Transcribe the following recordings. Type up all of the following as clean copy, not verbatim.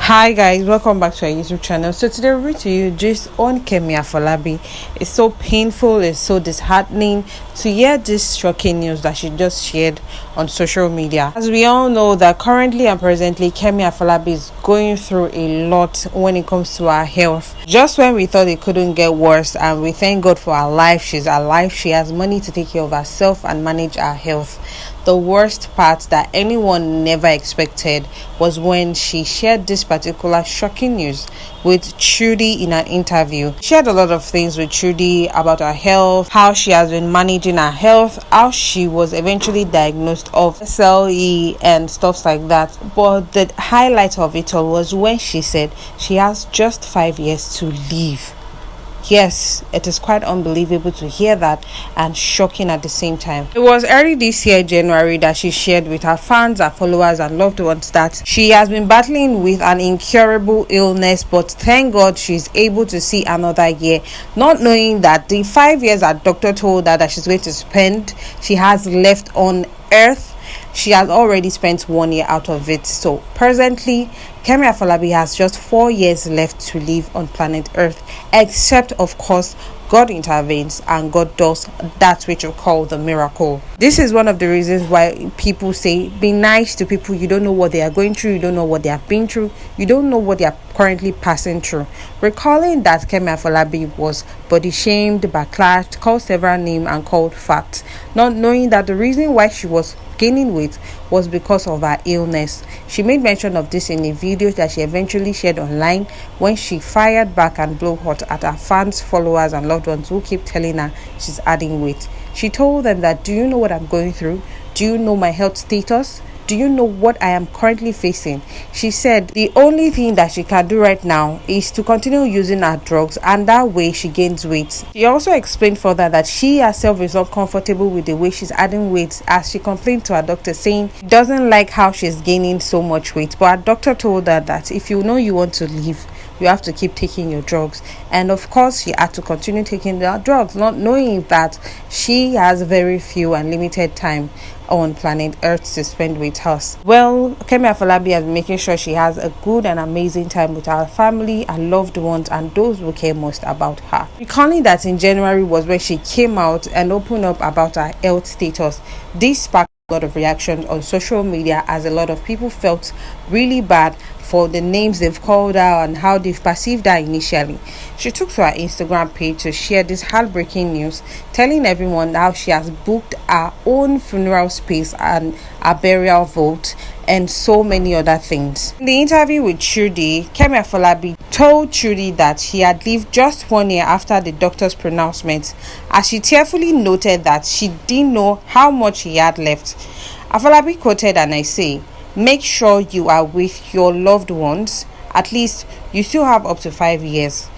Hi guys, welcome back to our YouTube channel. So today we're bringing to you just on Kemi Afolabi. It's so painful, it's so disheartening to hear this shocking news that she just shared on social media. As we all know that currently and presently Kemi Afolabi is going through a lot when it comes to her health. Just when we thought it couldn't get worse, and we thank God for her life, she's alive, she has money to take care of herself and manage her health. The worst part that anyone never expected was when she shared this particular shocking news with Trudy in an interview. She shared a lot of things with Trudy about her health, how she has been managing her health, how she was eventually diagnosed of SLE and stuff like that. But the highlight of it all was when she said she has just 5 years to live. Yes, it is quite unbelievable to hear that and shocking at the same time. It was early this year, January, that she shared with her fans, her followers and loved ones that she has been battling with an incurable illness, but thank God she's able to see another year, not knowing that the 5 years that doctor told her that she's going to spend, she has left on earth. She has already spent 1 year out of it. So presently, Kemi Afolabi has just 4 years left to live on planet Earth, except of course God intervenes and God does that which we call the miracle. This is one of the reasons why people say be nice to people. You don't know what they are going through, you don't know what they have been through, you don't know what they are currently passing through. Recalling that Kemi Afolabi was body shamed, backlashed, called several names and called fat, not knowing that the reason why she was gaining weight was because of her illness. She made mention of this in a video that she eventually shared online when she fired back and blew hot at her fans, followers and loved ones who keep telling her she's adding weight. She told them that, do you know what I'm going through? Do you know my health status? Do you know what I am currently facing? She said the only thing that she can do right now is to continue using her drugs, and that way she gains weight. She also explained further that she herself is not comfortable with the way she's adding weight, as she complained to her doctor saying she doesn't like how she's gaining so much weight. But her doctor told her that if you know you want to live, you have to keep taking your drugs. And of course she had to continue taking the drugs, not knowing that she has very few and limited time on planet Earth to spend with us. Well, Kemi Afolabi has been making sure she has a good and amazing time with her family and loved ones and those who care most about her. Recalling that in January was when she came out and opened up about her health status. This sparked a lot of reactions on social media, as a lot of people felt really bad for the names they've called her and how they've perceived her initially. She took to her Instagram page to share this heartbreaking news, telling everyone how she has booked her own funeral space and a burial vault and so many other things. In the interview with Trudy, Kemi Afolabi told Trudy that she had lived just 1 year after the doctor's pronouncement, as she tearfully noted that she didn't know how much she had left. Afolabi quoted, and I say, "Make sure you are with your loved ones. At least you still have up to 5 years."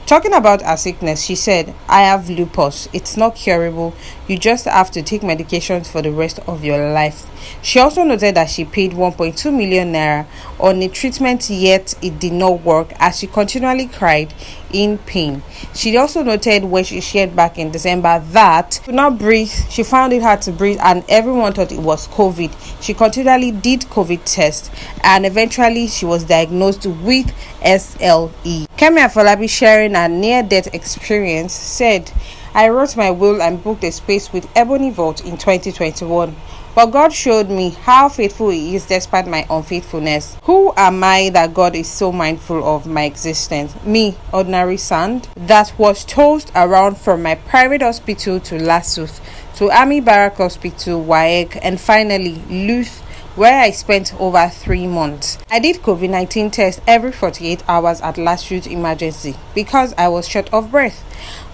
Talking about her sickness, she said, "I have lupus. It's not curable. You just have to take medications for the rest of your life." She also noted that she paid 1.2 million naira on a treatment, yet it did not work, as she continually cried in pain. She also noted when she shared back in December that she could not breathe. She found it hard to breathe and everyone thought it was COVID. She continually did COVID tests and eventually she was diagnosed with SLE. Kemi Afolabi, sharing her near-death experience, said, "I wrote my will and booked a space with Ebony Vault in 2021. But God showed me how faithful He is despite my unfaithfulness. Who am I that God is so mindful of my existence? Me, ordinary sand, that was tossed around from my private hospital to Lasuf, to Army Barrack Hospital, IREKE, and finally Luth, where I spent over 3 months. I did COVID-19 tests every 48 hours at last youth emergency because I was short of breath.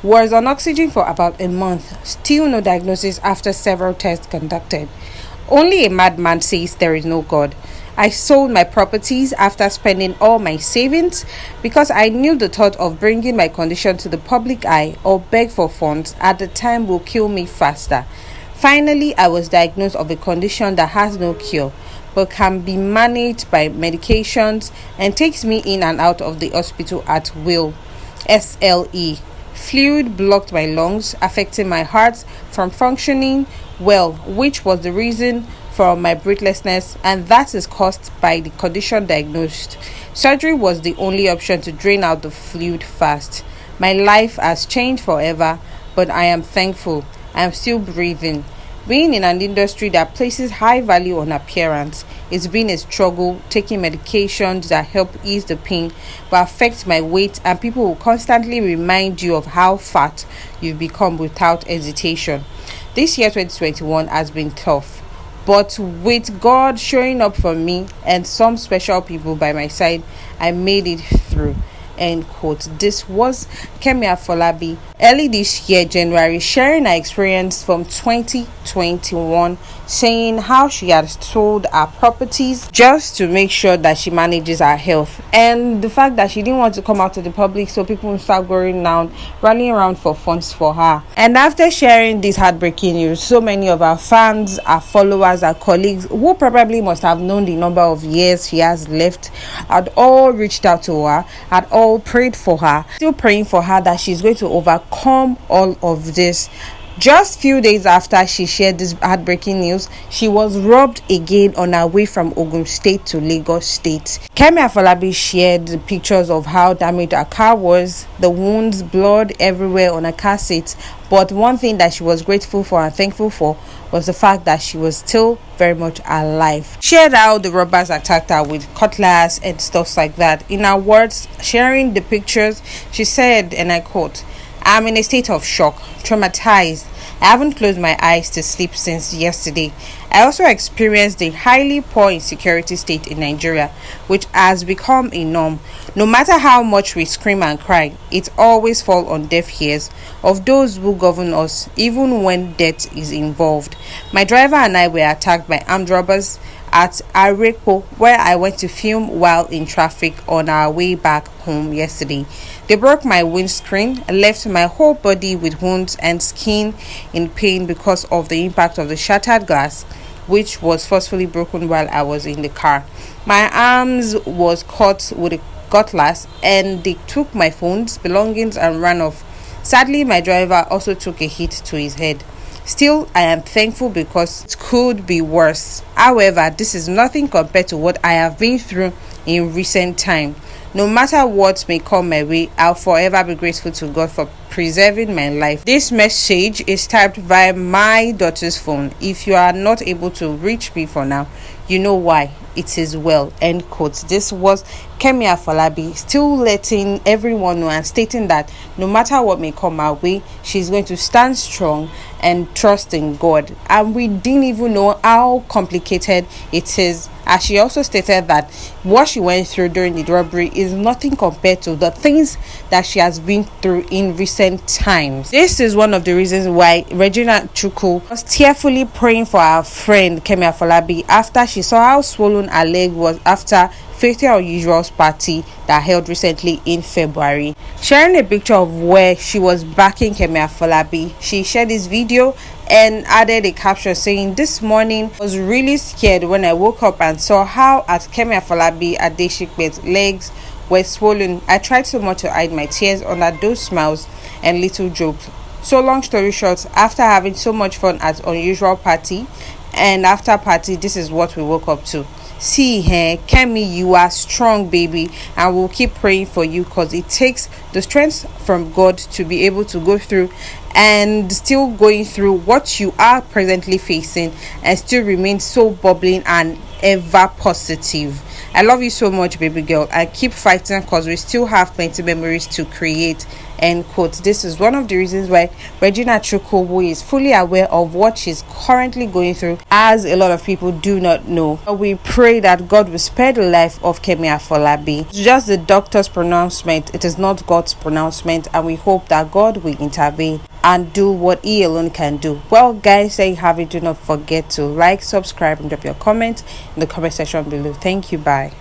Was on oxygen for about a month. Still no diagnosis after several tests conducted. Only a madman says there is no God. I sold my properties after spending all my savings because I knew the thought of bringing my condition to the public eye or beg for funds at the time will kill me faster. Finally, I was diagnosed of a condition that has no cure but can be managed by medications and takes me in and out of the hospital at will. SLE. Fluid blocked my lungs, affecting my heart from functioning well, which was the reason from my breathlessness, and that is caused by the condition diagnosed. Surgery was the only option to drain out the fluid fast. My life has changed forever, but I am thankful. I am still breathing. Being in an industry that places high value on appearance, it's been a struggle taking medications that help ease the pain but affect my weight, and people will constantly remind you of how fat you've become without hesitation. This year 2021 has been tough, but with God showing up for me and some special people by my side, I made it through. End quote. This was Kemi Afolabi early this year, January, sharing her experience from 2021, saying how she had sold her properties just to make sure that she manages her health, and the fact that she didn't want to come out to the public so people will start going around rallying around for funds for her. And after sharing this heartbreaking news, so many of our fans, our followers, our colleagues who probably must have known the number of years she has left had all reached out to her, had all prayed for her, still praying for her that she's going to overcome all of this. Just few days after she shared this heartbreaking news, she was robbed again on her way from Ogun State to Lagos State. Kemi Afolabi shared the pictures of how damaged her car was, the wounds, blood everywhere on her car seat. But one thing that she was grateful for and thankful for was the fact that she was still very much alive. Shared how the robbers attacked her with cutlass and stuff like that. In her words, sharing the pictures, she said, and I quote, "I'm in a state of shock, traumatized. I haven't closed my eyes to sleep since yesterday. I also experienced a highly poor insecurity state in Nigeria, which has become a norm. No matter how much we scream and cry, it always falls on deaf ears of those who govern us, even when death is involved. My driver and I were attacked by armed robbers at IREKE, where I went to film while in traffic on our way back home yesterday. They broke my windscreen, left my whole body with wounds and skin in pain because of the impact of the shattered glass, which was forcefully broken while I was in the car. My arms was cut with a cutlass, and they took my phones, belongings, and ran off. Sadly, my driver also took a hit to his head. Still, I am thankful because it could be worse. However, this is nothing compared to what I have been through in recent time. No matter what may come my way, I'll forever be grateful to God for preserving my life." This message is typed via my daughter's phone. If you are not able to reach me for now, you know why. It is well. End quote. This was Kemi Afolabi, still letting everyone know and stating that no matter what may come our way, she's going to stand strong and trust in God. And we didn't even know how complicated it is, as she also stated that what she went through during the robbery is nothing compared to the things that she has been through in recent times. This is one of the reasons why Regina Chukwu was tearfully praying for her friend Kemi Afolabi after she saw how swollen her leg was after Faithful Unusual's party that held recently in February. Sharing a picture of where she was backing Kemi Afolabi, she shared this video and added a caption saying, "This morning I was really scared when I woke up and saw how at Kemi Afolabi Adeshikpe's legs were swollen. I tried so much to hide my tears under those smiles and little jokes." So long story short, after having so much fun at Unusual party and after party, this is what we woke up to. See here, Kemi, you are strong, baby, and we'll keep praying for you because it takes the strength from God to be able to go through and still going through what you are presently facing and still remain so bubbling and ever positive. I love you so much, baby girl, and keep fighting because we still have plenty memories to create. End quote. This is one of the reasons why Regina Chukwu is fully aware of what she's currently going through, as a lot of people do not know. But we pray that God will spare the life of Kemi Afolabi. It's just the doctor's pronouncement, it is not God's pronouncement, and we hope that God will intervene and do what He alone can do. Well, guys, there you have it. Do not forget to like, subscribe, and drop your comment in the comment section below. Thank you. Bye.